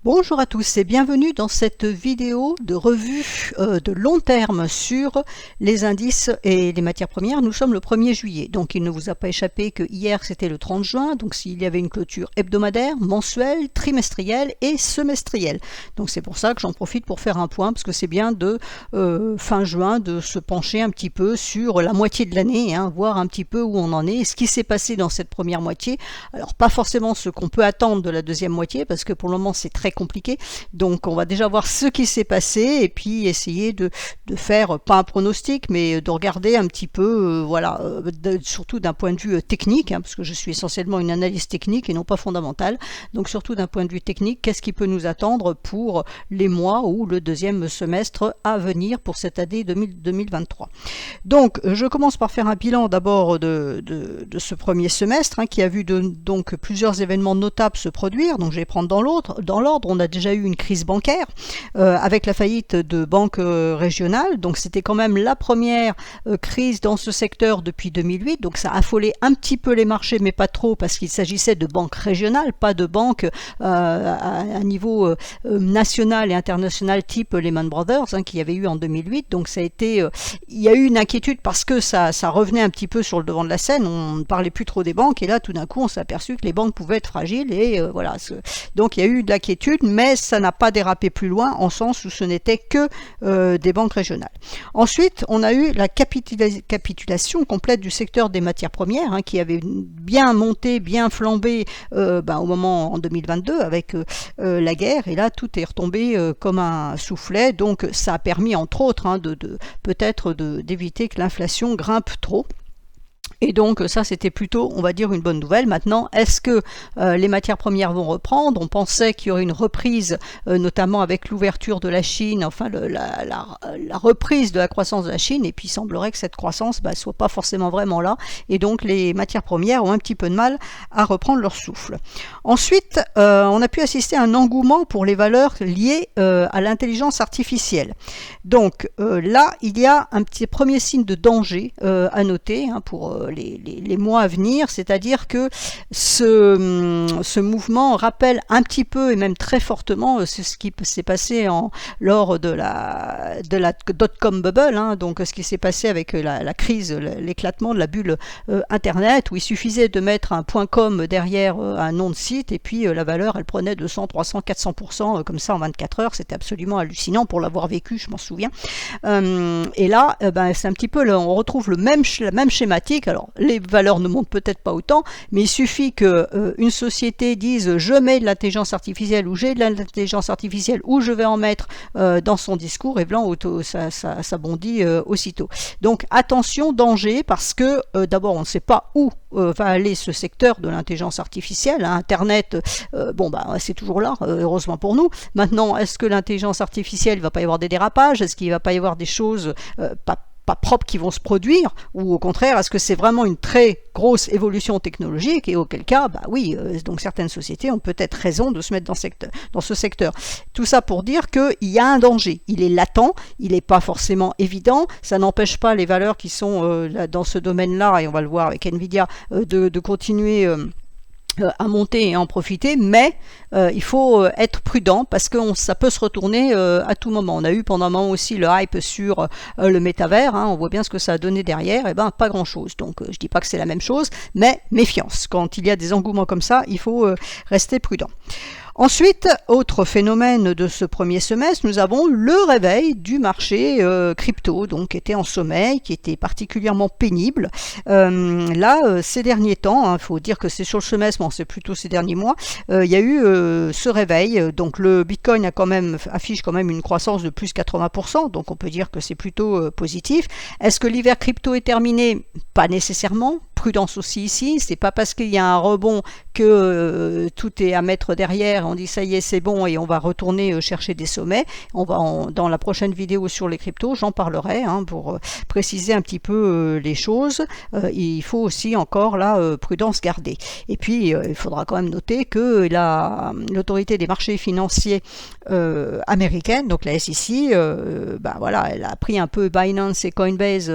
Bonjour à tous et bienvenue dans cette vidéo de revue de long terme sur les indices et les matières premières. Nous sommes le 1er juillet, donc il ne vous a pas échappé que hier c'était le 30 juin, donc s'il y avait une clôture hebdomadaire, mensuelle, trimestrielle et semestrielle. Donc c'est pour ça que j'en profite pour faire un point, parce que c'est bien de fin juin de se pencher un petit peu sur la moitié de l'année, voir un petit peu où on en est, ce qui s'est passé dans cette première moitié. Alors pas forcément ce qu'on peut attendre de la deuxième moitié, parce que pour le moment c'est très compliqué, donc on va déjà voir ce qui s'est passé et puis essayer de faire, pas un pronostic, mais de regarder un petit peu, surtout d'un point de vue technique, parce que je suis essentiellement une analyse technique et non pas fondamentale, donc surtout d'un point de vue technique, qu'est-ce qui peut nous attendre pour les mois ou le deuxième semestre à venir pour cette année 2023. Donc je commence par faire un bilan d'abord de ce premier semestre, qui a vu donc plusieurs événements notables se produire, donc je vais prendre dans l'ordre. On a déjà eu une crise bancaire avec la faillite de banques régionales, donc c'était quand même la première crise dans ce secteur depuis 2008, donc ça a affolé un petit peu les marchés, mais pas trop, parce qu'il s'agissait de banques régionales, pas de banques à niveau national et international type Lehman Brothers, qu'il y avait eu en 2008, donc ça a été, il y a eu une inquiétude parce que ça revenait un petit peu sur le devant de la scène, on ne parlait plus trop des banques, et là tout d'un coup on s'est aperçu que les banques pouvaient être fragiles, et voilà, donc il y a eu de l'inquiétude, mais ça n'a pas dérapé plus loin, en sens où ce n'était que des banques régionales. Ensuite, on a eu la capitulation complète du secteur des matières premières, qui avait bien monté, bien flambé au moment en 2022 avec la guerre, et là tout est retombé comme un soufflet, donc ça a permis entre autres peut-être d'éviter que l'inflation grimpe trop. Et donc ça c'était plutôt, on va dire, une bonne nouvelle. Maintenant, est-ce que les matières premières vont reprendre? On pensait qu'il y aurait une reprise, notamment avec l'ouverture de la Chine, enfin la reprise de la croissance de la Chine, et puis il semblerait que cette croissance soit pas forcément vraiment là, et donc les matières premières ont un petit peu de mal à reprendre leur souffle. Ensuite, on a pu assister à un engouement pour les valeurs liées à l'intelligence artificielle. Donc là, il y a un petit premier signe de danger à noter pour les mois à venir, c'est-à-dire que ce mouvement rappelle un petit peu et même très fortement ce qui s'est passé lors de la dot-com bubble, donc ce qui s'est passé avec la crise, l'éclatement de la bulle internet, où il suffisait de mettre un .com derrière un nom de site et puis la valeur elle prenait 200, 300, 400% comme ça en 24 heures, c'était absolument hallucinant pour l'avoir vécu, je m'en souviens. Et là c'est un petit peu on retrouve la même schématique. Alors, les valeurs ne montent peut-être pas autant, mais il suffit qu'une société dise « je mets de l'intelligence artificielle » ou « j'ai de l'intelligence artificielle » ou « je vais en mettre dans son discours » et blanc, ça bondit aussitôt. Donc attention, danger, parce que d'abord on ne sait pas où va aller ce secteur de l'intelligence artificielle. Internet, c'est toujours là, heureusement pour nous. Maintenant, est-ce que l'intelligence artificielle, il ne va pas y avoir des dérapages? Est-ce qu'il ne va pas y avoir des choses pas propres qui vont se produire, ou au contraire, est-ce que c'est vraiment une très grosse évolution technologique, et auquel cas, donc certaines sociétés ont peut-être raison de se mettre dans ce secteur. Tout ça pour dire qu'il y a un danger, il est latent, il n'est pas forcément évident, ça n'empêche pas les valeurs qui sont dans ce domaine-là, et on va le voir avec Nvidia, de continuer à monter et en profiter, mais il faut être prudent parce que ça peut se retourner à tout moment. On a eu pendant un moment aussi le hype sur le métavers, on voit bien ce que ça a donné derrière, et pas grand chose. Donc je dis pas que c'est la même chose, mais méfiance. Quand il y a des engouements comme ça, il faut rester prudent. Ensuite, autre phénomène de ce premier semestre, nous avons le réveil du marché crypto, donc qui était en sommeil, qui était particulièrement pénible. Ces derniers temps, faut dire que c'est sur le semestre, c'est plutôt ces derniers mois, il y a eu ce réveil. Donc le Bitcoin affiche quand même une croissance de plus 80%, donc on peut dire que c'est plutôt positif. Est-ce que l'hiver crypto est terminé? Pas nécessairement. Prudence aussi ici, c'est pas parce qu'il y a un rebond que tout est à mettre derrière, on dit ça y est c'est bon et on va retourner chercher des sommets. Dans la prochaine vidéo sur les cryptos, j'en parlerai pour préciser un petit peu les choses. Il faut aussi encore prudence garder. Et puis il faudra quand même noter que l'autorité des marchés financiers américaine, donc la SEC, elle a pris un peu Binance et Coinbase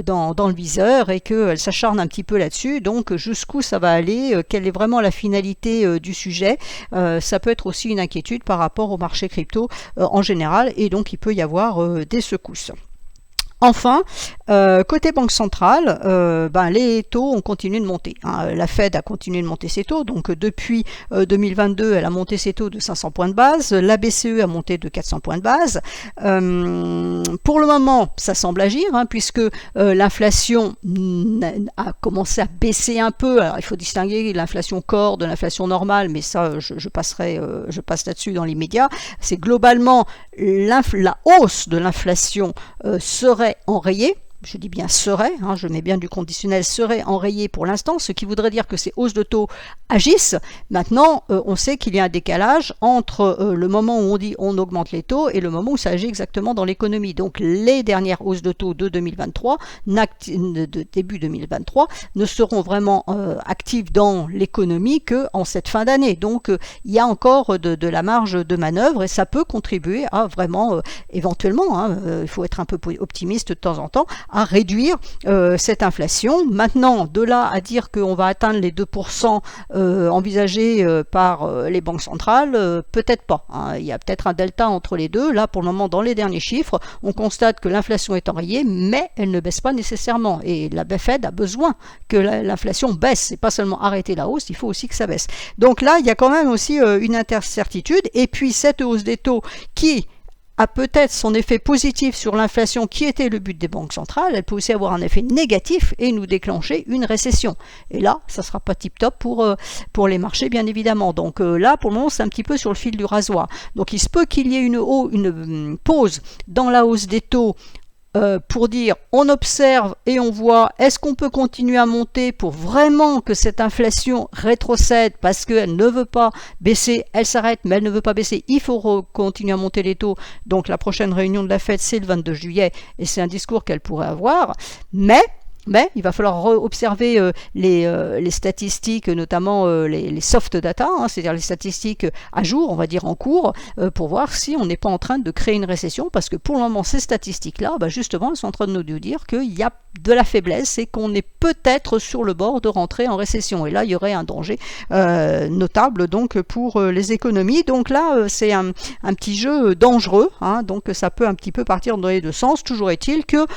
dans le viseur, et qu'elle s'acharne un petit petit peu là-dessus, donc jusqu'où ça va aller, quelle est vraiment la finalité du sujet. Ça peut être aussi une inquiétude par rapport au marché crypto en général, et donc il peut y avoir des secousses. Enfin, côté banque centrale, les taux ont continué de monter, hein. La Fed a continué de monter ses taux, donc depuis 2022, elle a monté ses taux de 500 points de base, la BCE a monté de 400 points de base. Pour le moment, ça semble agir, hein, puisque l'inflation a commencé à baisser un peu. Alors, il faut distinguer l'inflation core de l'inflation normale, mais ça, je passe là-dessus dans l'immédiat. C'est globalement la hausse de l'inflation serait enrayée. Je dis bien serait, hein, je mets bien du conditionnel, serait enrayé pour l'instant, ce qui voudrait dire que ces hausses de taux agissent. Maintenant, on sait qu'il y a un décalage entre le moment où on dit on augmente les taux et le moment où ça agit exactement dans l'économie. Donc les dernières hausses de taux de 2023, de début 2023, ne seront vraiment actives dans l'économie qu'en cette fin d'année. Donc il y a encore de la marge de manœuvre et ça peut contribuer à vraiment, éventuellement, hein, il faut être un peu optimiste de temps en temps, à réduire cette inflation. Maintenant, de là à dire qu'on va atteindre les 2% envisagés par les banques centrales, peut-être pas, hein. Il y a peut-être un delta entre les deux. Là, pour le moment, dans les derniers chiffres, on constate que l'inflation est enrayée, mais elle ne baisse pas nécessairement. Et la Fed a besoin que l'inflation baisse. C'est pas seulement arrêter la hausse, il faut aussi que ça baisse. Donc là, il y a quand même aussi une incertitude. Et puis, cette hausse des taux qui a peut-être son effet positif sur l'inflation qui était le but des banques centrales, elle peut aussi avoir un effet négatif et nous déclencher une récession. Et là, ça ne sera pas tip-top pour les marchés, bien évidemment. Donc là, pour le moment, c'est un petit peu sur le fil du rasoir. Donc il se peut qu'il y ait une pause dans la hausse des taux pour dire on observe et on voit est-ce qu'on peut continuer à monter pour vraiment que cette inflation rétrocède parce qu'elle ne veut pas baisser, elle s'arrête mais elle ne veut pas baisser, il faut continuer à monter les taux. Donc la prochaine réunion de la Fed c'est le 22 juillet et c'est un discours qu'elle pourrait avoir, mais il va falloir observer les statistiques, notamment les soft data, hein, c'est-à-dire les statistiques à jour, on va dire en cours, pour voir si on n'est pas en train de créer une récession, parce que pour le moment, ces statistiques-là, justement, elles sont en train de nous dire qu'il y a de la faiblesse et qu'on est peut-être sur le bord de rentrer en récession. Et là, il y aurait un danger notable donc pour les économies. Donc là, c'est un petit jeu dangereux, hein, donc ça peut un petit peu partir dans les deux sens. Toujours est-il que,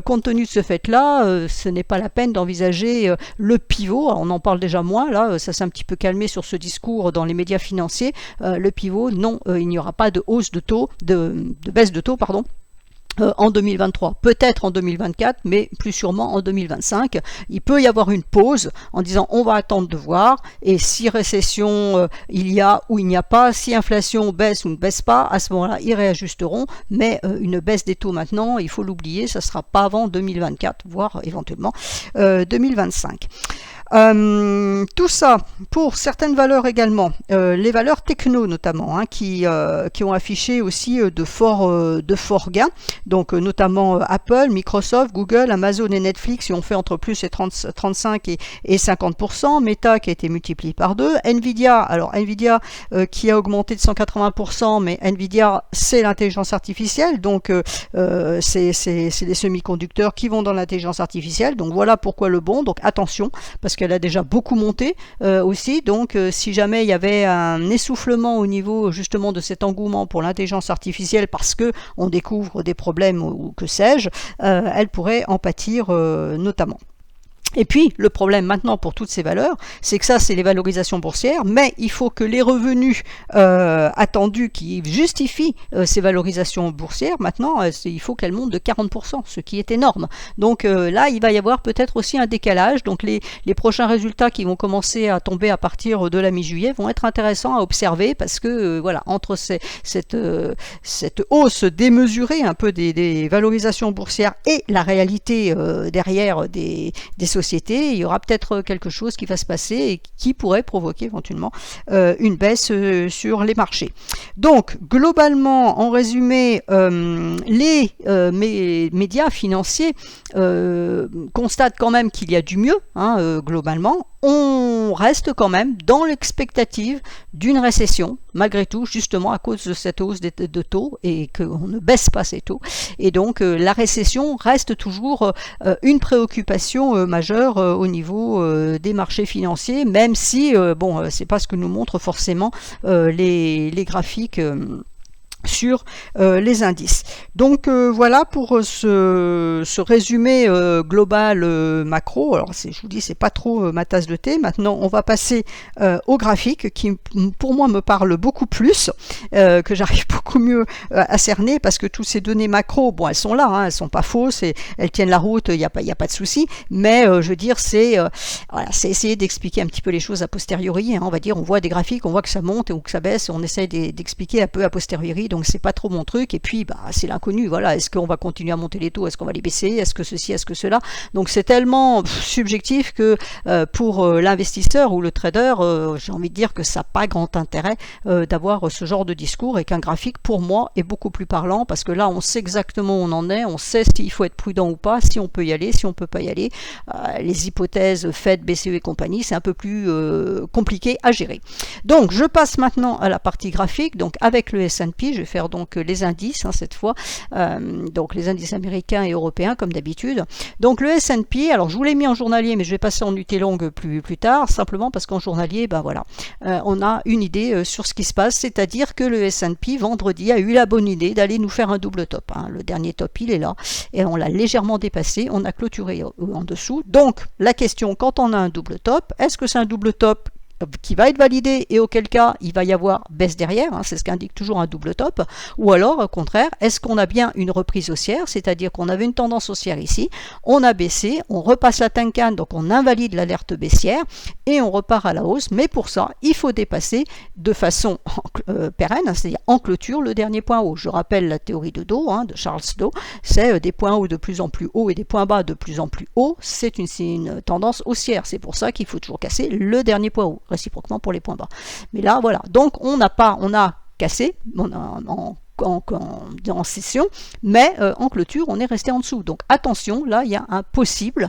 compte tenu de ce fait-là, ce n'est pas la peine d'envisager le pivot. Alors, on en parle déjà moins, là, ça s'est un petit peu calmé sur ce discours dans les médias financiers. Le pivot, non, il n'y aura pas de hausse de taux, de baisse de taux, pardon. En 2023, peut-être en 2024, mais plus sûrement en 2025. Il peut y avoir une pause en disant on va attendre de voir, et si récession il y a ou il n'y a pas, si inflation baisse ou ne baisse pas, à ce moment-là ils réajusteront, mais une baisse des taux maintenant, il faut l'oublier, ça ne sera pas avant 2024, voire éventuellement 2025. Tout ça pour certaines valeurs également, les valeurs techno notamment, hein, qui ont affiché aussi de forts gains, donc notamment Apple, Microsoft, Google, Amazon et Netflix qui ont fait entre plus et 35 et 50%, Meta qui a été multiplié par 2, Nvidia, alors Nvidia qui a augmenté de 180%, mais Nvidia c'est l'intelligence artificielle, donc c'est les semi-conducteurs qui vont dans l'intelligence artificielle, donc voilà pourquoi le bon, donc attention, parce qu'elle a déjà beaucoup monté aussi, donc si jamais il y avait un essoufflement au niveau justement de cet engouement pour l'intelligence artificielle parce que on découvre des problèmes ou que sais-je, elle pourrait en pâtir notamment. Et puis, le problème maintenant pour toutes ces valeurs, c'est que ça, c'est les valorisations boursières, mais il faut que les revenus attendus qui justifient ces valorisations boursières, maintenant, il faut qu'elles montent de 40%, ce qui est énorme. Donc là, il va y avoir peut-être aussi un décalage. Donc les prochains résultats qui vont commencer à tomber à partir de la mi-juillet vont être intéressants à observer parce que, voilà, entre cette hausse démesurée un peu des valorisations boursières et la réalité derrière des sociétés, il y aura peut-être quelque chose qui va se passer et qui pourrait provoquer éventuellement une baisse sur les marchés. Donc, globalement, en résumé, les médias financiers constatent quand même qu'il y a du mieux, hein, globalement. on reste quand même dans l'expectative d'une récession, malgré tout, justement à cause de cette hausse de taux et qu'on ne baisse pas ces taux. Et donc la récession reste toujours une préoccupation majeure au niveau des marchés financiers, même si, bon, c'est pas ce que nous montrent forcément les graphiques sur les indices. Donc voilà pour ce résumé global macro. Alors je vous dis, c'est pas trop ma tasse de thé. Maintenant on va passer au graphique qui pour moi me parle beaucoup plus, que j'arrive beaucoup mieux à cerner, parce que toutes ces données macro, bon, elles sont là, hein, elles sont pas fausses et elles tiennent la route, il n'y a pas de souci, mais je veux dire, c'est voilà, c'est essayer d'expliquer un petit peu les choses a posteriori, hein, on va dire, on voit des graphiques, on voit que ça monte ou que ça baisse, on essaie d'expliquer un peu a posteriori, donc c'est pas trop mon truc. Et puis c'est l'inconnu, voilà, est-ce qu'on va continuer à monter les taux, est-ce qu'on va les baisser, est-ce que ceci, est-ce que cela, donc c'est tellement subjectif que pour l'investisseur ou le trader, j'ai envie de dire que ça n'a pas grand intérêt d'avoir ce genre de discours, et qu'un graphique pour moi est beaucoup plus parlant, parce que là on sait exactement où on en est, on sait s'il faut être prudent ou pas, si on peut y aller, si on peut pas y aller, les hypothèses Fed, BCE et compagnie, c'est un peu plus compliqué à gérer. Donc je passe maintenant à la partie graphique. Donc avec le S&P, je vais faire donc les indices, hein, cette fois, donc les indices américains et européens comme d'habitude. Donc le S&P, alors je vous l'ai mis en journalier, mais je vais passer en UT longue plus tard, simplement parce qu'en journalier, ben voilà, on a une idée sur ce qui se passe, c'est-à-dire que le S&P vendredi a eu la bonne idée d'aller nous faire un double top, hein. Le dernier top il est là et on l'a légèrement dépassé, on a clôturé en dessous. Donc la question, quand on a un double top, est-ce que c'est un double top qui va être validé et auquel cas il va y avoir baisse derrière, hein, c'est ce qu'indique toujours un double top, ou alors au contraire, est-ce qu'on a bien une reprise haussière, c'est-à-dire qu'on avait une tendance haussière ici, on a baissé, on repasse la Tenkan, donc on invalide l'alerte baissière et on repart à la hausse, mais pour ça il faut dépasser de façon pérenne, hein, c'est-à-dire en clôture, le dernier point haut. Je rappelle la théorie de Dow, hein, de Charles Dow, c'est des points hauts de plus en plus hauts et des points bas de plus en plus hauts, c'est une tendance haussière, c'est pour ça qu'il faut toujours casser le dernier point haut, réciproquement pour les points bas. Mais là, voilà. Donc, on a cassé en session, mais en clôture, on est resté en dessous. Donc, attention, là, il y a un possible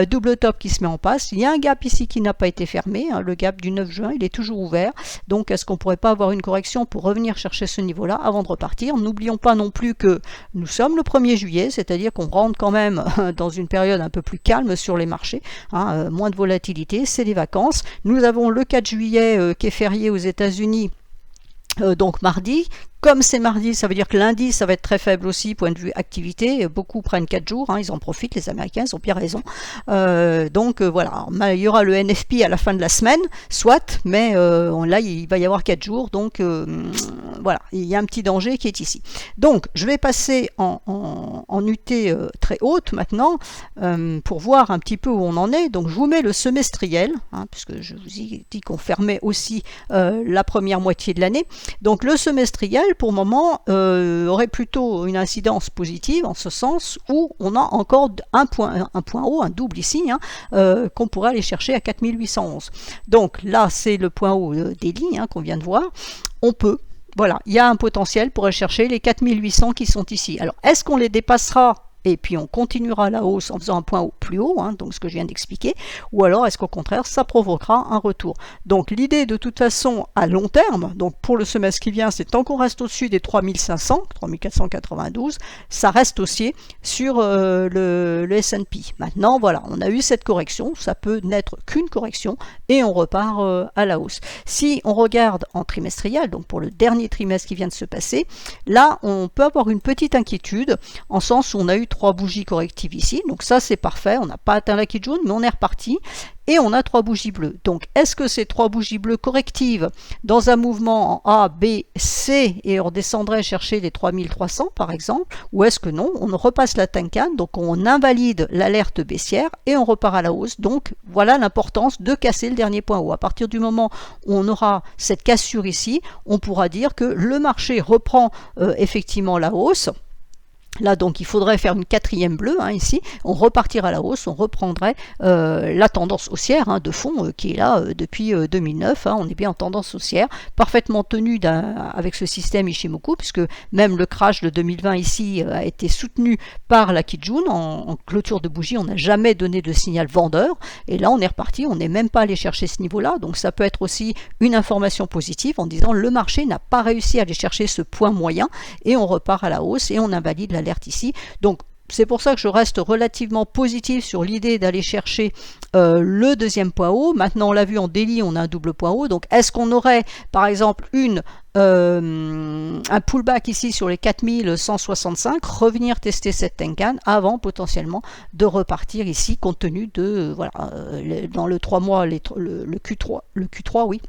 double top qui se met en place. Il y a un gap ici qui n'a pas été fermé. Hein, le gap du 9 juin, il est toujours ouvert. Donc, est-ce qu'on ne pourrait pas avoir une correction pour revenir chercher ce niveau-là avant de repartir? N'oublions pas non plus que nous sommes le 1er juillet, c'est-à-dire qu'on rentre quand même dans une période un peu plus calme sur les marchés. Hein, moins de volatilité, c'est les vacances. Nous avons le 4 juillet qui est férié aux États-Unis. Donc mardi, comme c'est mardi, ça veut dire que lundi, ça va être très faible aussi, point de vue activité. Beaucoup prennent 4 jours, hein, ils en profitent, les Américains, ils ont bien raison. Donc voilà, il y aura le NFP à la fin de la semaine, soit, mais là, il va y avoir 4 jours, donc voilà, il y a un petit danger qui est ici. Donc, je vais passer en UT très haute maintenant, pour voir un petit peu où on en est. Donc, je vous mets le semestriel, hein, puisque je vous ai dit qu'on fermait aussi la première moitié de l'année. Donc, le semestriel, pour le moment, aurait plutôt une incidence positive en ce sens où on a encore un point haut, un double ici, hein, qu'on pourrait aller chercher à 4811. Donc là, c'est le point haut des lignes, hein, qu'on vient de voir. On peut, voilà, il y a un potentiel pour aller chercher les 4800 qui sont ici. Alors, est-ce qu'on les dépassera? Et puis on continuera la hausse en faisant un point plus haut, hein, donc ce que je viens d'expliquer, ou alors est-ce qu'au contraire ça provoquera un retour. Donc l'idée de toute façon à long terme, donc pour le semestre qui vient, c'est tant qu'on reste au-dessus des 3500, 3492, ça reste haussier sur le S&P. Maintenant voilà, on a eu cette correction, ça peut n'être qu'une correction et on repart à la hausse. Si on regarde en trimestriel, donc pour le dernier trimestre qui vient de se passer, là on peut avoir une petite inquiétude en sens où on a eu 3 bougies correctives ici, donc ça c'est parfait, on n'a pas atteint la key jaune, mais on est reparti, et on a 3 bougies bleues. Donc est-ce que ces 3 bougies bleues correctives, dans un mouvement en A, B, C, et on redescendrait chercher les 3300 par exemple, ou est-ce que non, on repasse la Tenkan, donc on invalide l'alerte baissière, et on repart à la hausse. Donc voilà l'importance de casser le dernier point haut. À partir du moment où on aura cette cassure ici, on pourra dire que le marché reprend effectivement la hausse, Là, donc, il faudrait faire une quatrième bleue, hein, ici. On repartirait à la hausse, on reprendrait la tendance haussière, hein, de fond qui est là depuis 2009. Hein, on est bien en tendance haussière, parfaitement tenue avec ce système Ishimoku, puisque même le crash de 2020 ici a été soutenu par la Kijun. En clôture de bougie, on n'a jamais donné de signal vendeur. Et là, on est reparti, on n'est même pas allé chercher ce niveau-là. Donc, ça peut être aussi une information positive en disant le marché n'a pas réussi à aller chercher ce point moyen et on repart à la hausse et on invalide l'alerte ici. Donc c'est pour ça que je reste relativement positif sur l'idée d'aller chercher le deuxième point haut. Maintenant on l'a vu en daily, on a un double point haut. Donc est-ce qu'on aurait par exemple un pullback ici sur les 4165, revenir tester cette Tenkan avant potentiellement de repartir ici compte tenu de voilà dans le 3 mois le Q3 oui,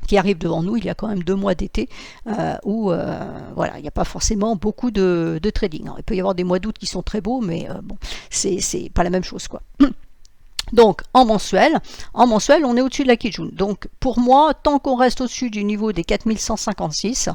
qui arrive devant nous. Il y a quand même 2 mois d'été où voilà, il n'y a pas forcément beaucoup de trading. Alors, il peut y avoir des mois d'août qui sont très beaux, mais bon, c'est pas la même chose, quoi. Donc en mensuel, on est au-dessus de la Kijun. Donc pour moi, tant qu'on reste au-dessus du niveau des 4156,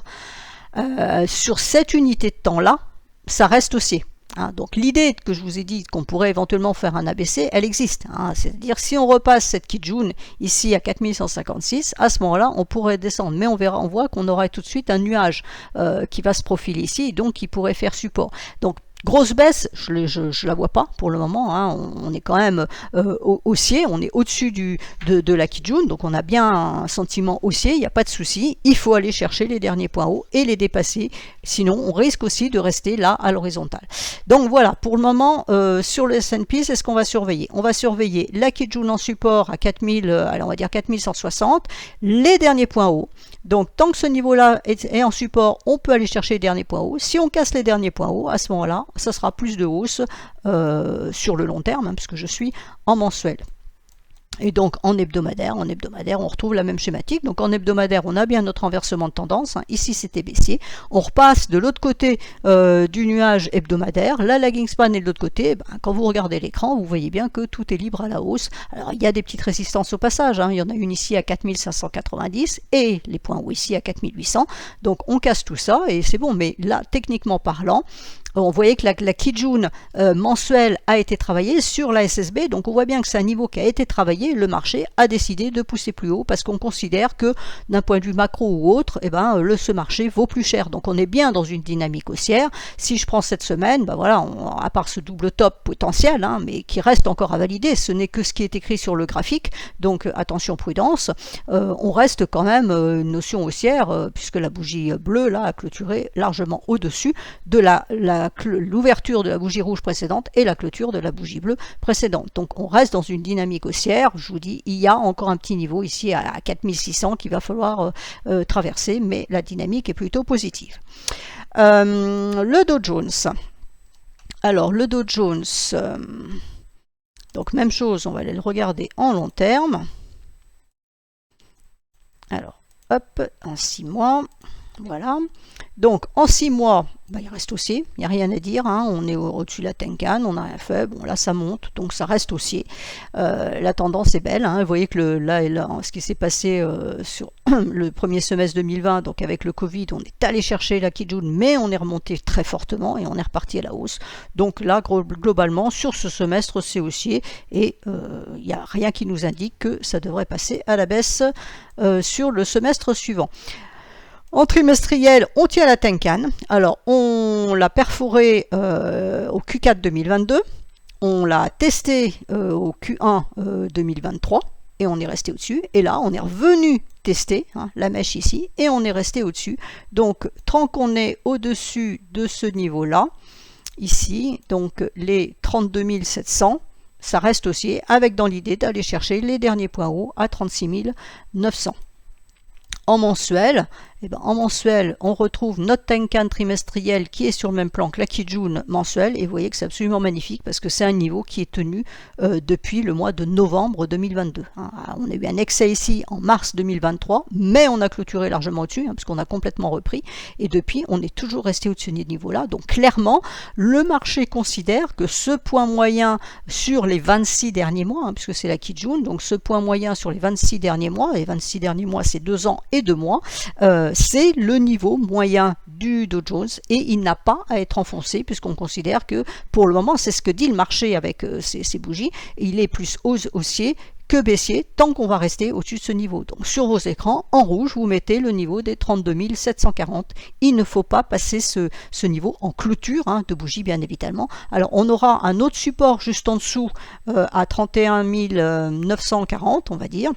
sur cette unité de temps-là, ça reste haussier. Hein, donc l'idée que je vous ai dit qu'on pourrait éventuellement faire un ABC, elle existe. Hein, c'est-à-dire si on repasse cette Kijun ici à 4156, à ce moment-là, on pourrait descendre. Mais on voit qu'on aurait tout de suite un nuage qui va se profiler ici et donc qui pourrait faire support. Donc grosse baisse, je la vois pas pour le moment. Hein. On est quand même haussier, on est au-dessus de la Kijun, donc on a bien un sentiment haussier, il n'y a pas de souci. Il faut aller chercher les derniers points hauts et les dépasser, sinon on risque aussi de rester là à l'horizontale. Donc voilà, pour le moment, sur le S&P, c'est ce qu'on va surveiller. On va surveiller la Kijun en support à 4000, allez, on va dire 4160, les derniers points hauts. Donc tant que ce niveau-là est en support, on peut aller chercher les derniers points hauts. Si on casse les derniers points hauts, à ce moment-là, ça sera plus de hausse sur le long terme, hein, puisque je suis en mensuel. Et donc en hebdomadaire, on retrouve la même schématique. Donc en hebdomadaire, on a bien notre renversement de tendance. Hein. Ici, c'était baissier. On repasse de l'autre côté du nuage hebdomadaire. La lagging span est de l'autre côté. Ben, quand vous regardez l'écran, vous voyez bien que tout est libre à la hausse. Alors il y a des petites résistances au passage. Hein. Il y en a une ici à 4590 et les points hauts ici à 4800. Donc on casse tout ça et c'est bon. Mais là, techniquement parlant, on voyait que la Kijun mensuelle a été travaillée sur la SSB, donc on voit bien que c'est un niveau qui a été travaillé. Le marché a décidé de pousser plus haut parce qu'on considère que d'un point de vue macro ou autre, eh ben, ce marché vaut plus cher. Donc on est bien dans une dynamique haussière. Si je prends cette semaine, ben voilà, à part ce double top potentiel, hein, mais qui reste encore à valider, ce n'est que ce qui est écrit sur le graphique, donc attention prudence, on reste quand même une notion haussière puisque la bougie bleue là a clôturé largement au-dessus de l'ouverture de la bougie rouge précédente et la clôture de la bougie bleue précédente. Donc on reste dans une dynamique haussière. Je vous dis, il y a encore un petit niveau ici à 4600 qu'il va falloir traverser, mais la dynamique est plutôt positive. Le Dow Jones. Alors le Dow Jones, donc même chose, on va aller le regarder en long terme. Alors hop, en 6 mois, voilà. Donc en 6 mois, bah, il reste haussier, il n'y a rien à dire, hein. On est au-dessus de la Tenkan, on n'a rien fait, bon là ça monte, donc ça reste haussier. La tendance est belle, hein. Vous voyez que là, ce qui s'est passé sur le premier semestre 2020, donc avec le Covid, on est allé chercher la Kijun, mais on est remonté très fortement et on est reparti à la hausse. Donc là, globalement, sur ce semestre, c'est haussier et il n'y a rien qui nous indique que ça devrait passer à la baisse sur le semestre suivant. En trimestriel, on tient la Tenkan. Alors, on l'a perforé au Q4 2022, on l'a testé au Q1 2023 et on est resté au-dessus. Et là, on est revenu tester hein, la mèche ici et on est resté au-dessus. Donc, tant qu'on est au-dessus de ce niveau-là, ici, donc les 32 700, ça reste haussier avec dans l'idée d'aller chercher les derniers points hauts à 36 900. En mensuel, en mensuel, on retrouve notre Tenkan trimestriel qui est sur le même plan que la Kijun mensuelle. Et vous voyez que c'est absolument magnifique parce que c'est un niveau qui est tenu depuis le mois de novembre 2022. Hein. On a eu un excès ici en mars 2023, mais on a clôturé largement au-dessus hein, parce qu'on a complètement repris. Et depuis, on est toujours resté au-dessus de ce niveau-là. Donc clairement, le marché considère que ce point moyen sur les 26 derniers mois, hein, puisque c'est la Kijun, donc ce point moyen sur les 26 derniers mois, les 26 derniers mois c'est 2 ans et et 2 mois, c'est le niveau moyen du Dow Jones et il n'a pas à être enfoncé puisqu'on considère que pour le moment, c'est ce que dit le marché avec ces bougies, il est plus haussier que baissier tant qu'on va rester au-dessus de ce niveau. Donc sur vos écrans, en rouge, vous mettez le niveau des 32 740. Il ne faut pas passer ce niveau en clôture de bougie, bien évidemment. Alors on aura un autre support juste en dessous à 31 940, on va dire.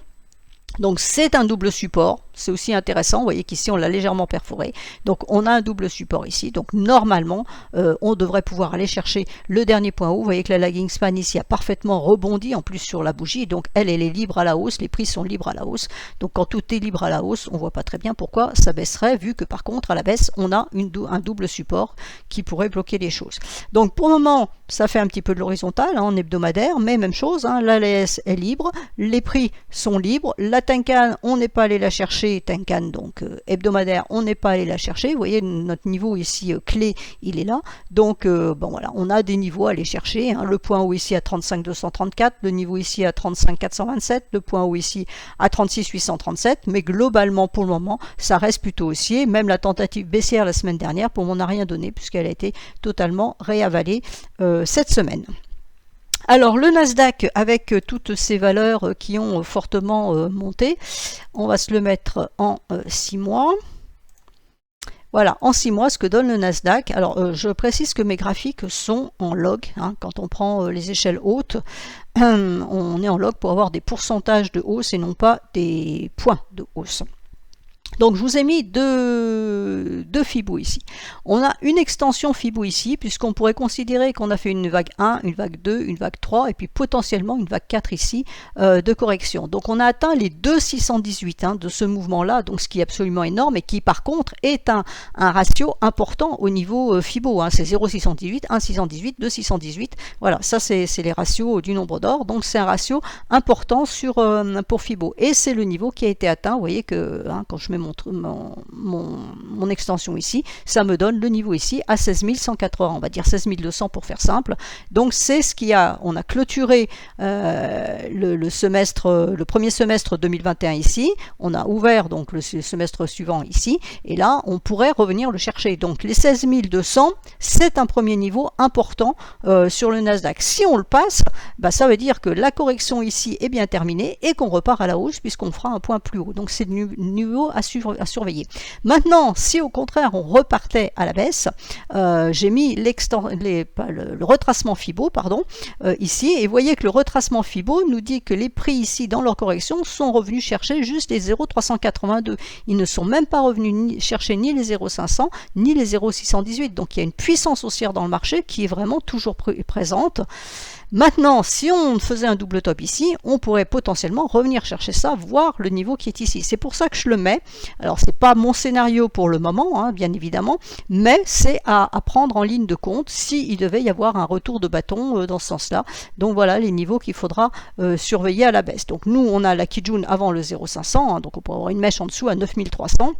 Donc c'est un double support, c'est aussi intéressant, vous voyez qu'ici on l'a légèrement perforé, donc on a un double support ici, donc normalement on devrait pouvoir aller chercher le dernier point haut. Vous voyez que la lagging span ici a parfaitement rebondi en plus sur la bougie, donc elle est libre à la hausse, les prix sont libres à la hausse, donc quand tout est libre à la hausse, on ne voit pas très bien pourquoi ça baisserait, vu que par contre à la baisse on a un double support qui pourrait bloquer les choses. Donc pour le moment ça fait un petit peu de l'horizontale en hebdomadaire, mais même chose, la LS est libre, les prix sont libres, la Tenkan, on n'est pas allé la chercher, Tenkan donc hebdomadaire, on n'est pas allé la chercher. Vous voyez notre niveau ici clé, il est là. Donc bon voilà, on a des niveaux à aller chercher. Le point haut ici à 35 234, le niveau ici à 35 427, le point haut ici à 36 837. Mais globalement pour le moment, ça reste plutôt haussier. Même la tentative baissière la semaine dernière, pour moi, n'a rien donné puisqu'elle a été totalement réavalée cette semaine. Alors le Nasdaq avec toutes ces valeurs qui ont fortement monté, on va se le mettre en 6 mois. Voilà, en 6 mois, ce que donne le Nasdaq. Alors je précise que mes graphiques sont en log, quand on prend les échelles hautes, on est en log pour avoir des pourcentages de hausse et non pas des points de hausse. Donc je vous ai mis deux Fibo ici. On a une extension Fibo ici, puisqu'on pourrait considérer qu'on a fait une vague 1, une vague 2, une vague 3, et puis potentiellement une vague 4 ici de correction. Donc on a atteint les 2,618 de ce mouvement-là, donc ce qui est absolument énorme, et qui par contre est un ratio important au niveau Fibo. C'est 0,618, 1,618, 2,618. Voilà, ça c'est les ratios du nombre d'or, donc c'est un ratio important pour Fibo. Et c'est le niveau qui a été atteint. Vous voyez que quand je mets mon extension ici, ça me donne le niveau ici à 16 180, on va dire 16 200 pour faire simple. Donc c'est ce qui a, on a clôturé le premier semestre 2021 ici, on a ouvert donc le semestre suivant ici, et là on pourrait revenir le chercher. Donc les 16 200, c'est un premier niveau important sur le Nasdaq. Si on le passe, ça veut dire que la correction ici est bien terminée et qu'on repart à la hausse puisqu'on fera un point plus haut. Donc c'est le niveau à surveiller. Maintenant, si au contraire on repartait à la baisse, j'ai mis le retracement Fibo ici, et vous voyez que le retracement Fibo nous dit que les prix ici dans leur correction sont revenus chercher juste les 0,382. Ils ne sont même pas revenus chercher ni les 0,500 ni les 0,618. Donc il y a une puissance haussière dans le marché qui est vraiment toujours présente. Maintenant, si on faisait un double top ici, on pourrait potentiellement revenir chercher ça, voir le niveau qui est ici. C'est pour ça que je le mets. Alors, ce n'est pas mon scénario pour le moment, bien évidemment, mais c'est à prendre en ligne de compte s'il devait y avoir un retour de bâton dans ce sens-là. Donc voilà les niveaux qu'il faudra surveiller à la baisse. Donc nous, on a la Kijun avant le 0,500, donc on pourrait avoir une mèche en dessous à 9300.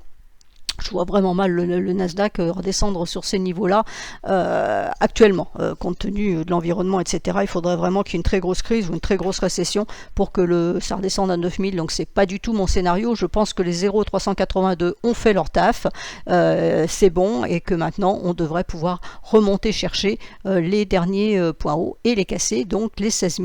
Je vois vraiment mal le Nasdaq redescendre sur ces niveaux-là actuellement, compte tenu de l'environnement, etc. Il faudrait vraiment qu'il y ait une très grosse crise ou une très grosse récession pour que ça redescende à 9000. Donc c'est pas du tout mon scénario. Je pense que les 0,382 ont fait leur taf, c'est bon, et que maintenant on devrait pouvoir remonter chercher les derniers points hauts et les casser. Donc les 16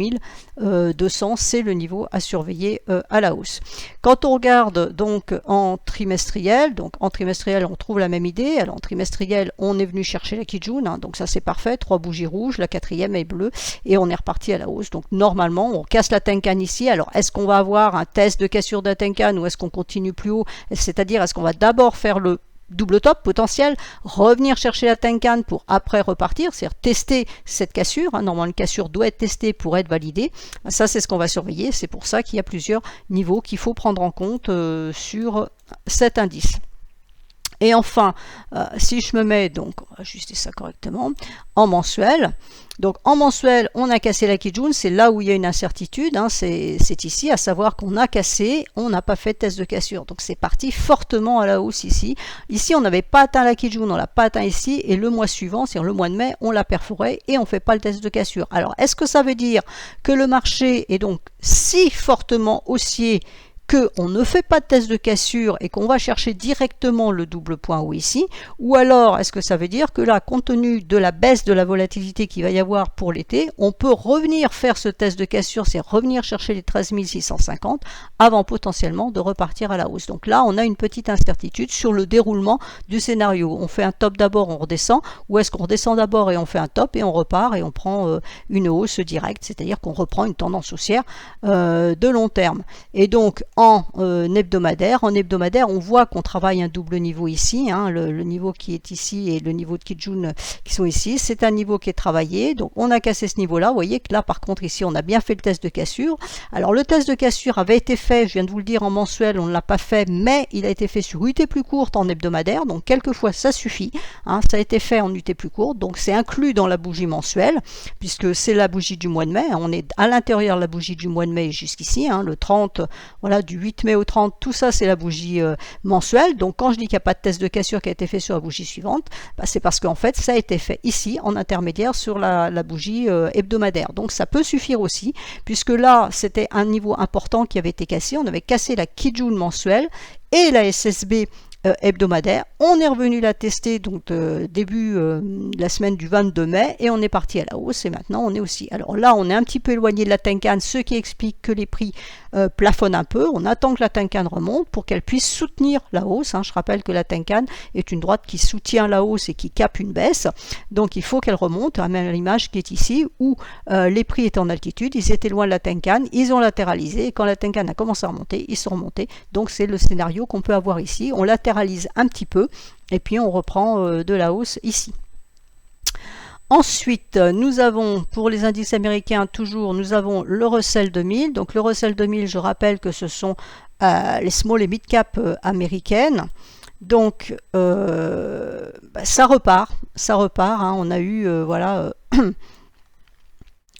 200, c'est le niveau à surveiller à la hausse. Quand on regarde donc en trimestriel, on trouve la même idée. Alors en trimestriel, on est venu chercher la Kijun, donc ça c'est parfait, 3 bougies rouges, la 4e est bleue, et on est reparti à la hausse. Donc normalement, on casse la Tenkan ici. Alors est-ce qu'on va avoir un test de cassure de la Tenkan ou est-ce qu'on continue plus haut? C'est-à-dire, est-ce qu'on va d'abord faire le double top potentiel, revenir chercher la Tenkan pour après repartir, c'est-à-dire tester cette cassure. Normalement, une cassure doit être testée pour être validée. Ça, c'est ce qu'on va surveiller. C'est pour ça qu'il y a plusieurs niveaux qu'il faut prendre en compte sur cet indice. Et enfin, si je me mets, donc on va ajuster ça correctement, en mensuel. Donc en mensuel, on a cassé la Kijun, c'est là où il y a une incertitude, c'est ici, à savoir qu'on a cassé, on n'a pas fait de test de cassure. Donc c'est parti fortement à la hausse ici. Ici, on n'avait pas atteint la Kijun, on l'a pas atteint ici, et le mois suivant, c'est-à-dire le mois de mai, on l'a perforé et on ne fait pas le test de cassure. Alors, est-ce que ça veut dire que le marché est donc si fortement haussier qu'on ne fait pas de test de cassure et qu'on va chercher directement le double point haut ici, ou alors est-ce que ça veut dire que là, compte tenu de la baisse de la volatilité qu'il va y avoir pour l'été, on peut revenir faire ce test de cassure, c'est revenir chercher les 13 650 avant potentiellement de repartir à la hausse. Donc là, on a une petite incertitude sur le déroulement du scénario. On fait un top d'abord, on redescend, ou est-ce qu'on redescend d'abord et on fait un top et on repart et on prend une hausse directe, c'est-à-dire qu'on reprend une tendance haussière de long terme. Et donc en hebdomadaire, on voit qu'on travaille un double niveau ici, hein, le niveau qui est ici et le niveau de Kijun qui sont ici, c'est un niveau qui est travaillé, donc on a cassé ce niveau là. Vous voyez que là par contre ici on a bien fait le test de cassure. Alors le test de cassure avait été fait, je viens de vous le dire, en mensuel, on ne l'a pas fait, mais il a été fait sur UT plus courte en hebdomadaire, donc quelquefois ça suffit, hein, ça a été fait en UT plus courte, donc c'est inclus dans la bougie mensuelle, puisque c'est la bougie du mois de mai, on est à l'intérieur de la bougie du mois de mai jusqu'ici, hein, le 30, voilà, du 8 mai au 30, tout ça c'est la bougie mensuelle. Donc quand je dis qu'il n'y a pas de test de cassure qui a été fait sur la bougie suivante, bah, c'est parce qu'en fait ça a été fait ici en intermédiaire sur la bougie hebdomadaire. Donc ça peut suffire aussi, puisque là c'était un niveau important qui avait été cassé, on avait cassé la Kijun mensuelle et la SSB hebdomadaire. On est revenu la tester donc début de la semaine du 22 mai et on est parti à la hausse et maintenant on est aussi. Alors là on est un petit peu éloigné de la Tenkan, ce qui explique que les prix plafonnent un peu. On attend que la Tenkan remonte pour qu'elle puisse soutenir la hausse, hein. Je rappelle que la Tenkan est une droite qui soutient la hausse et qui capte une baisse, donc il faut qu'elle remonte, à l'image qui est ici où les prix étaient en altitude, ils étaient loin de la Tenkan, ils ont latéralisé et quand la Tenkan a commencé à remonter, ils sont remontés. Donc c'est le scénario qu'on peut avoir ici, on latéralise un petit peu et puis on reprend de la hausse ici. Ensuite, nous avons, pour les indices américains, toujours, nous avons le Russell 2000. Donc le Russell 2000, je rappelle que ce sont les small et mid cap américaines. Donc ça repart, hein. On a eu, voilà,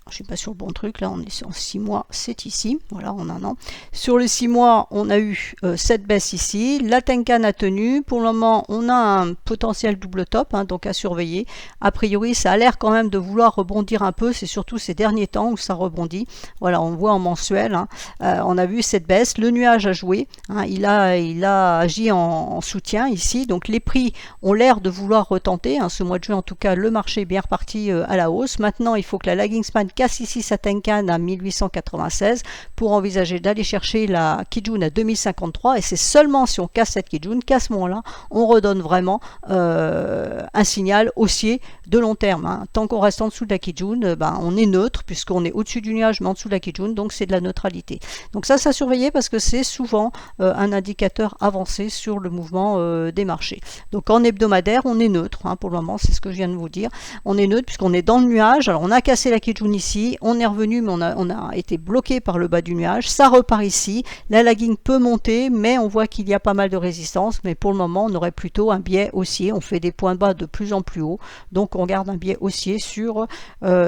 je suis pas sur le bon truc, là on est sur 6 mois, c'est ici, voilà, on a un an. Sur les 6 mois, on a eu cette baisse ici, la Tenkan a tenu, pour le moment on a un potentiel double top, hein, donc à surveiller. A priori ça a l'air quand même de vouloir rebondir un peu, c'est surtout ces derniers temps où ça rebondit. Voilà, on voit en mensuel, hein, on a vu cette baisse, le nuage a joué, hein, il a agi en soutien ici, donc les prix ont l'air de vouloir retenter, hein, ce mois de juin en tout cas le marché est bien reparti à la hausse. Maintenant il faut que la lagging span casse ici sa Tenkan à 1896 pour envisager d'aller chercher la Kijun à 2053 et c'est seulement si on casse cette Kijun qu'à ce moment-là on redonne vraiment un signal haussier de long terme, hein. Tant qu'on reste en dessous de la Kijun, ben, on est neutre puisqu'on est au-dessus du nuage mais en dessous de la Kijun, donc c'est de la neutralité. Donc ça surveiller parce que c'est souvent un indicateur avancé sur le mouvement des marchés. Donc en hebdomadaire on est neutre, hein, pour le moment c'est ce que je viens de vous dire, on est neutre puisqu'on est dans le nuage. Alors on a cassé la Kijun ici, on est revenu mais on a été bloqué par le bas du nuage, ça repart ici, la lagging peut monter mais on voit qu'il y a pas mal de résistance, mais pour le moment on aurait plutôt un biais haussier, on fait des points bas de plus en plus haut, donc on garde un biais haussier sur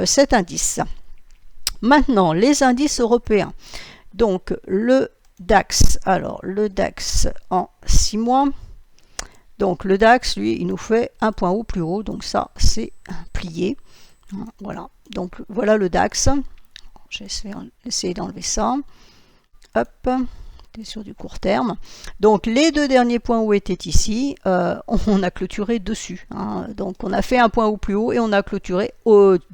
cet indice. Maintenant les indices européens, donc le DAX, alors le DAX en 6 mois, donc le DAX lui il nous fait un point haut plus haut, donc ça c'est plié. Voilà, donc voilà le DAX. Je vais essayer d'enlever ça. Hop, sur du court terme. Donc les deux derniers points hauts étaient ici, on a clôturé dessus, hein. Donc on a fait un point haut plus haut et on a clôturé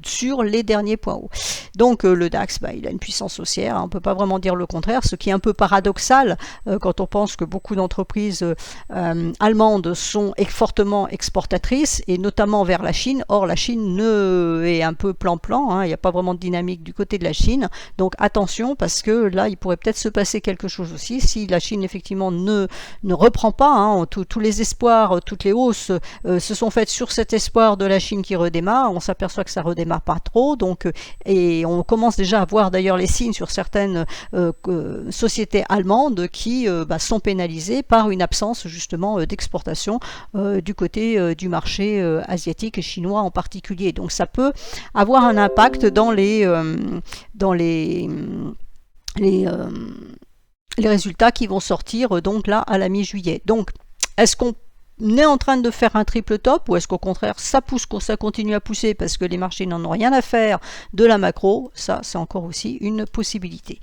sur les derniers points hauts. Donc le DAX, bah, il a une puissance haussière, hein, on ne peut pas vraiment dire le contraire, ce qui est un peu paradoxal quand on pense que beaucoup d'entreprises allemandes sont fortement exportatrices et notamment vers la Chine. Or la Chine est un peu plan-plan, hein, il n'y a pas vraiment de dynamique du côté de la Chine, donc attention parce que là il pourrait peut-être se passer quelque chose aussi si la Chine effectivement ne reprend pas, hein. Tous les espoirs, toutes les hausses se sont faites sur cet espoir de la Chine qui redémarre, on s'aperçoit que ça redémarre pas trop, donc et on commence déjà à voir d'ailleurs les signes sur certaines sociétés allemandes qui sont pénalisées par une absence justement d'exportation du côté du marché asiatique et chinois en particulier. Donc ça peut avoir un impact dans les résultats qui vont sortir donc là à la mi-juillet. Donc est-ce qu'on est en train de faire un triple top ou est-ce qu'au contraire ça pousse, ça continue à pousser parce que les marchés n'en ont rien à faire de la macro? Ça c'est encore aussi une possibilité.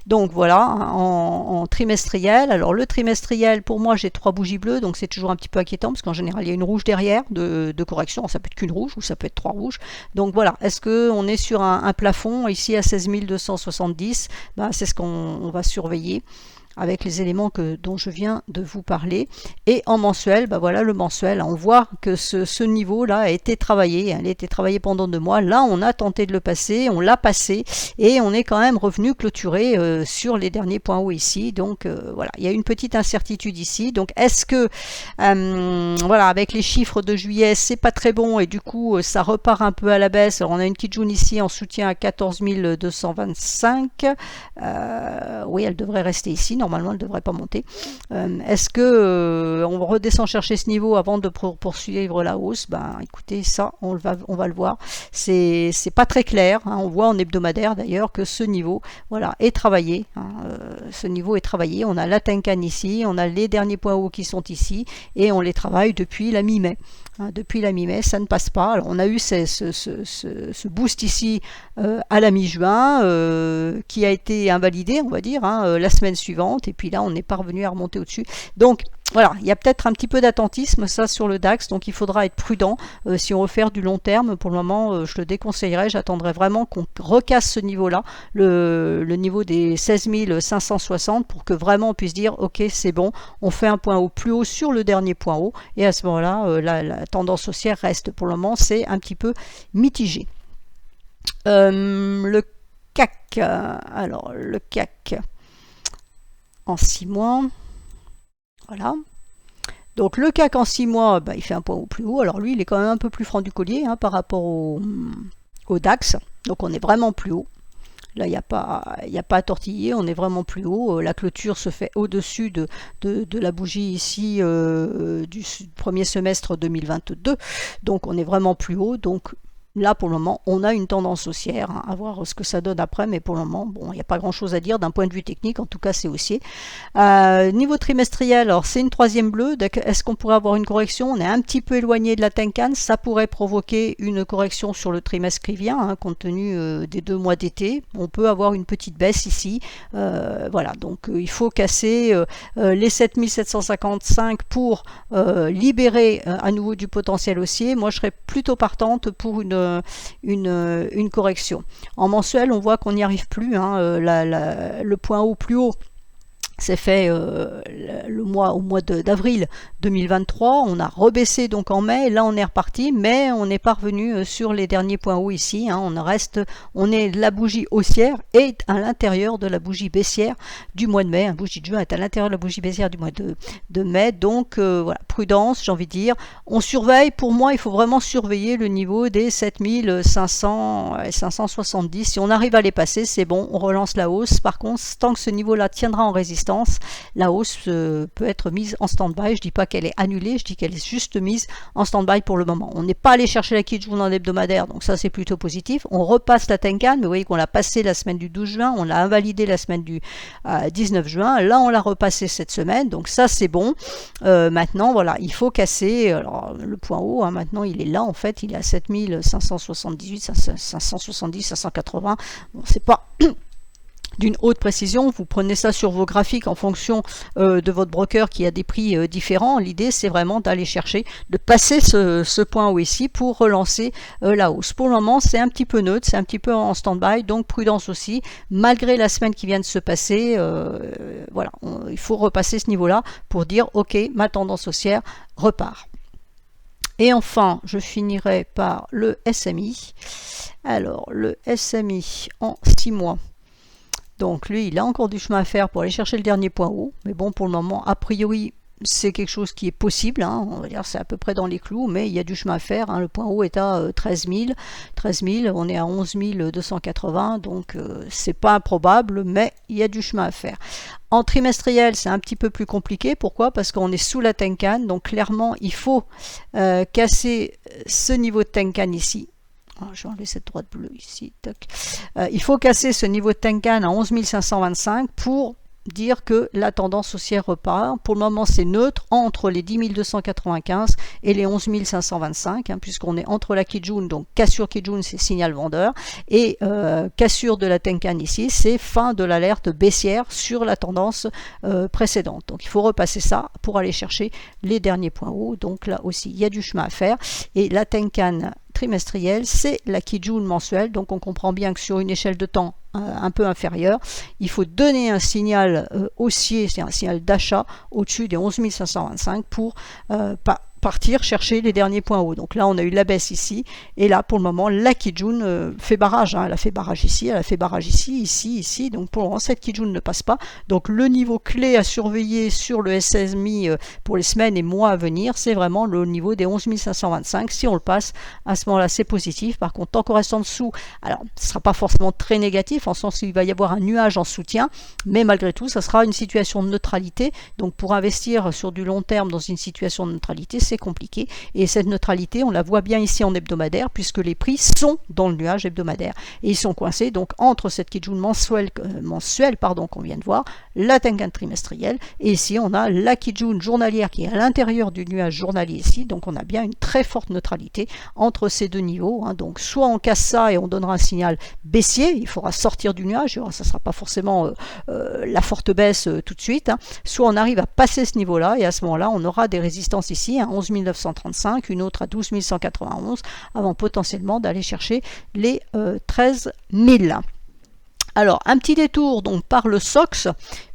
Donc voilà, en trimestriel. Alors le trimestriel, pour moi j'ai 3 bougies bleues, donc c'est toujours un petit peu inquiétant parce qu'en général il y a une rouge derrière de correction. Ça peut être qu'une rouge ou ça peut être 3 rouges. Donc voilà, est-ce qu'on est sur un plafond ici à 16 270? Ben, c'est ce qu'on va surveiller avec les éléments dont je viens de vous parler. Et en mensuel, ben voilà le mensuel, on voit que ce niveau-là a été travaillé, il a été travaillé pendant 2 mois. Là, on a tenté de le passer, on l'a passé, et on est quand même revenu clôturer sur les derniers points hauts ici. Donc voilà, il y a une petite incertitude ici. Donc est-ce que, voilà, avec les chiffres de juillet, c'est pas très bon, et du coup, ça repart un peu à la baisse. Alors on a une petite jaune ici en soutien à 14 225. Oui, elle devrait rester ici. Normalement, elle ne devrait pas monter. Est-ce que on redescend chercher ce niveau avant de poursuivre la hausse? Ben, écoutez, ça, on va le voir. C'est pas très clair. Hein. On voit en hebdomadaire d'ailleurs que ce niveau, voilà, est travaillé. Hein. Ce niveau est travaillé. On a la Tenkan ici, on a les derniers points hauts qui sont ici, et on les travaille depuis la mi-mai. Depuis la mi-mai, ça ne passe pas. Alors, on a eu ce boost ici à la mi-juin qui a été invalidé, on va dire, hein, la semaine suivante, et puis là, on n'est pas revenu à remonter au-dessus. Donc, voilà, il y a peut-être un petit peu d'attentisme, ça, sur le DAX, donc il faudra être prudent. Si on veut faire du long terme, pour le moment, je le déconseillerais. J'attendrai vraiment qu'on recasse ce niveau-là, le niveau des 16 560, pour que vraiment on puisse dire, ok, c'est bon, on fait un point haut plus haut sur le dernier point haut, et à ce moment-là, la tendance haussière reste. Pour le moment, c'est un petit peu mitigé. Le CAC, alors le CAC en 6 mois, voilà. Donc le CAC en 6 mois, bah, il fait un point haut plus haut. Alors lui, il est quand même un peu plus franc du collier, hein, par rapport au DAX. Donc on est vraiment plus haut. Là, il n'y a pas à tortiller, on est vraiment plus haut. La clôture se fait au-dessus de la bougie ici du premier semestre 2022. Donc on est vraiment plus haut. Donc là, pour le moment, on a une tendance haussière, hein, à voir ce que ça donne après, mais pour le moment, bon, il n'y a pas grand-chose à dire d'un point de vue technique, en tout cas, c'est haussier. Niveau trimestriel, alors c'est une 3e bleue, est-ce qu'on pourrait avoir une correction? On est un petit peu éloigné de la Tenkan, ça pourrait provoquer une correction sur le trimestre qui vient, hein, compte tenu des 2 mois d'été. On peut avoir une petite baisse ici, voilà, donc il faut casser les 7755 pour libérer à nouveau du potentiel haussier. Moi, je serais plutôt partante pour une correction. En mensuel, on voit qu'on n'y arrive plus, hein, le point haut plus haut c'est fait au mois d'avril 2023, on a rebaissé donc en mai, là on est reparti, mais on n'est pas revenu sur les derniers points hauts ici, hein, on est la bougie haussière et à l'intérieur de la bougie baissière du mois de mai, la bougie de juin est à l'intérieur de la bougie baissière du mois de mai, donc voilà, prudence, j'ai envie de dire, on surveille, pour moi il faut vraiment surveiller le niveau des 7500 et 570, si on arrive à les passer, c'est bon, on relance la hausse, par contre, tant que ce niveau-là tiendra en résistance, la hausse peut être mise en stand-by. Je ne dis pas qu'elle est annulée, je dis qu'elle est juste mise en stand-by pour le moment. On n'est pas allé chercher la Kijun en hebdomadaire, donc ça c'est plutôt positif. On repasse la Tenkan, mais vous voyez qu'on l'a passé la semaine du 12 juin, on l'a invalidé la semaine du 19 juin, là on l'a repassé cette semaine, donc ça c'est bon. Maintenant, voilà, il faut casser, alors, le point haut, hein, maintenant il est là en fait, il est à 7578, 570, 580, bon c'est pas d'une haute précision, vous prenez ça sur vos graphiques en fonction de votre broker qui a des prix différents. L'idée c'est vraiment d'aller chercher, de passer ce point haut ici pour relancer la hausse. Pour le moment c'est un petit peu neutre, c'est un petit peu en stand-by, donc prudence aussi, malgré la semaine qui vient de se passer, voilà, il faut repasser ce niveau-là pour dire ok, ma tendance haussière repart. Et enfin, je finirai par le SMI. Alors, le SMI en 6 mois. Donc lui, il a encore du chemin à faire pour aller chercher le dernier point haut. Mais bon, pour le moment, a priori, c'est quelque chose qui est possible. Hein, on va dire c'est à peu près dans les clous, mais il y a du chemin à faire. Hein, le point haut est à 13 000. 13 000, on est à 11 280. Donc, c'est pas improbable, mais il y a du chemin à faire. En trimestriel, c'est un petit peu plus compliqué. Pourquoi? Parce qu'on est sous la Tenkan. Donc, clairement, il faut casser ce niveau de Tenkan ici. Je vais enlever cette droite bleue ici. Il faut casser ce niveau de Tenkan à 11 525 pour dire que la tendance haussière repart. Pour le moment, c'est neutre entre les 10 295 et les 11 525, puisqu'on est entre la Kijun, donc cassure Kijun, c'est signal vendeur, et cassure de la Tenkan ici, c'est fin de l'alerte baissière sur la tendance précédente. Donc il faut repasser ça pour aller chercher les derniers points hauts. Donc là aussi, il y a du chemin à faire. Et la Tenkan trimestrielle, c'est la Kijun mensuelle, donc on comprend bien que sur une échelle de temps un peu inférieure, il faut donner un signal haussier, c'est un signal d'achat au-dessus des 11 525 pour partir chercher les derniers points hauts. Donc là, on a eu la baisse ici, et là, pour le moment, la Kijun fait barrage. Elle a fait barrage ici, elle a fait barrage ici, ici. Donc pour le moment, cette Kijun ne passe pas. Donc le niveau clé à surveiller sur le SSMI pour les semaines et mois à venir, c'est vraiment le niveau des 11 525. Si on le passe, à ce moment-là, c'est positif. Par contre, tant qu'on reste en dessous, alors ce ne sera pas forcément très négatif, en sens qu'il va y avoir un nuage en soutien, mais malgré tout, ça sera une situation de neutralité. Donc pour investir sur du long terme dans une situation de neutralité, c'est compliqué, et cette neutralité on la voit bien ici en hebdomadaire, puisque les prix sont dans le nuage hebdomadaire et ils sont coincés donc entre cette Kijun mensuelle qu'on vient de voir, la Tenkan trimestrielle, et ici on a la Kijun journalière qui est à l'intérieur du nuage journalier ici. Donc on a bien une très forte neutralité entre ces deux niveaux, donc soit on casse ça et on donnera un signal baissier, il faudra sortir du nuage, ça ne sera pas forcément la forte baisse tout de suite, soit on arrive à passer ce niveau là, et à ce moment là on aura des résistances ici, 11 935, une autre à 12 191, avant potentiellement d'aller chercher les 13 000. Alors, un petit détour donc par le SOX,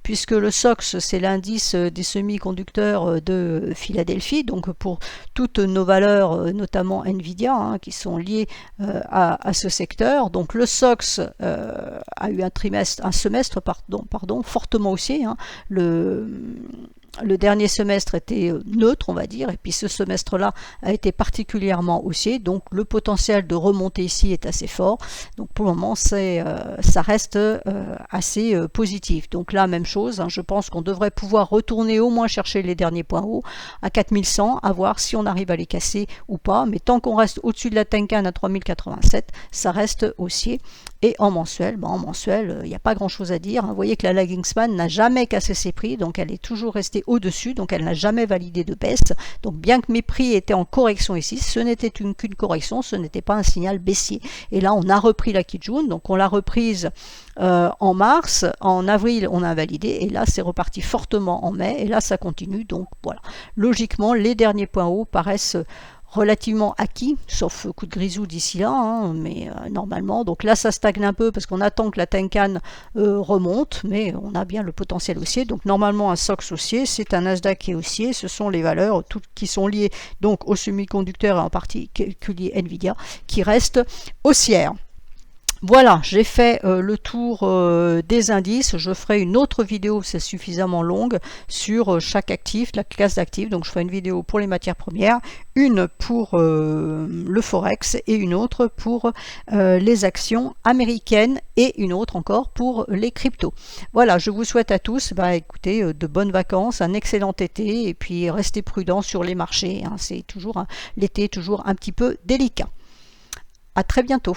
puisque le SOX, c'est l'indice des semi-conducteurs de Philadelphie, donc pour toutes nos valeurs, notamment Nvidia, qui sont liées à ce secteur. Donc le SOX a eu un semestre fortement haussier. Le dernier semestre était neutre, on va dire, et puis ce semestre-là a été particulièrement haussier, donc le potentiel de remontée ici est assez fort. Donc pour le moment, ça reste assez positif. Donc là, même chose, je pense qu'on devrait pouvoir retourner au moins chercher les derniers points hauts à 4100, à voir si on arrive à les casser ou pas, mais tant qu'on reste au-dessus de la Tenkan à 3087, ça reste haussier. Et en mensuel, il n'y a pas grand chose à dire. Vous voyez que la lagging span n'a jamais cassé ses prix, donc elle est toujours restée au-dessus, donc elle n'a jamais validé de baisse. Donc bien que mes prix étaient en correction ici, ce n'était qu'une correction, ce n'était pas un signal baissier. Et là, on a repris la Kijun, donc on l'a reprise en mars, en avril, on a validé, et là, c'est reparti fortement en mai, et là, ça continue. Donc voilà, logiquement, les derniers points hauts paraissent relativement acquis, sauf coup de grisou d'ici là, mais normalement, donc là ça stagne un peu parce qu'on attend que la Tenkan remonte, mais on a bien le potentiel haussier. Donc normalement un SOX haussier, c'est un Nasdaq qui est haussier, ce sont les valeurs toutes qui sont liées donc aux semi-conducteurs et en particulier Nvidia qui restent haussières. Voilà, j'ai fait le tour des indices. Je ferai une autre vidéo, c'est suffisamment longue, sur chaque actif, la classe d'actifs. Donc je ferai une vidéo pour les matières premières, une pour le Forex et une autre pour les actions américaines et une autre encore pour les cryptos. Voilà, je vous souhaite à tous écoutez, de bonnes vacances, un excellent été et puis restez prudents sur les marchés. C'est toujours l'été est toujours un petit peu délicat. À très bientôt.